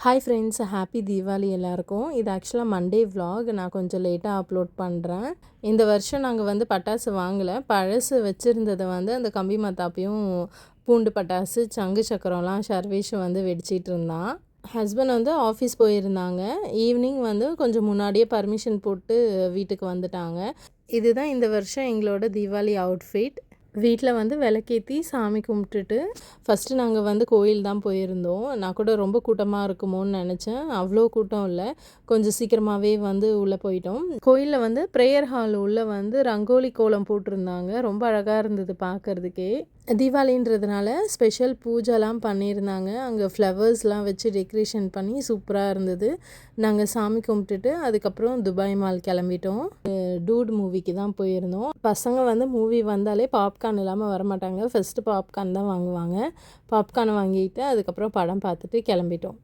Hi friends, happy Deepavali எல்லாருக்கும். இது ஆக்சுவலாக மண்டே vlog. நான் கொஞ்சம் லேட்டாக அப்லோட் பண்ணுறேன். இந்த வருஷம் நாங்கள் வந்து பட்டாசு வாங்கலை. பழசு வச்சுருந்ததை வந்து அந்த கம்பி மத்தாப்பையும் பூண்டு பட்டாசு சங்கு சக்கரம்லாம் சர்வேஷ் வந்து வெடிச்சிட்டு இருந்தான். ஹஸ்பண்ட் வந்து ஆஃபீஸ் போயிருந்தாங்க. ஈவினிங் வந்து கொஞ்சம் முன்னாடியே பர்மிஷன் போட்டு வீட்டுக்கு வந்துட்டாங்க. இதுதான் இந்த வருஷம் எங்களோட தீபாவளி அவுட்ஃபிட். வீட்டில் வந்து விளக்கேற்றி சாமி கும்பிட்டுட்டு ஃபஸ்ட்டு நாங்கள் வந்து கோயில் தான் போயிருந்தோம். நான் கூட ரொம்ப கூட்டமாக இருக்குமோன்னு நினச்சேன். அவ்வளோ கூட்டம் இல்லை. கொஞ்சம் சீக்கிரமாகவே வந்து உள்ளே போயிட்டோம். கோயிலில் வந்து ப்ரேயர் ஹால் உள்ளே வந்து ரங்கோலி கோலம் போட்டிருந்தாங்க. ரொம்ப அழகாக இருந்தது பார்க்குறதுக்கே. தீபாவளின்றதுனால ஸ்பெஷல் பூஜைலாம் பண்ணியிருந்தாங்க. அங்கே ஃப்ளவர்ஸ்லாம் வச்சு டெக்கரேஷன் பண்ணி சூப்பராக இருந்தது. நாங்கள் சாமி கும்பிட்டுட்டு அதுக்கப்புறம் துபாய் மால் கிளம்பிட்டோம். டூட் மூவிக்கு தான் போயிருந்தோம். பசங்க வந்து மூவி வந்தாலே பாப்கார்ன் இல்லாமல் வரமாட்டாங்க. ஃபஸ்ட்டு பாப்கார்ன் தான் வாங்குவாங்க. பாப்கார்ன் வாங்கிட்டு அதுக்கப்புறம் படம் பார்த்துட்டு கிளம்பிட்டோம்.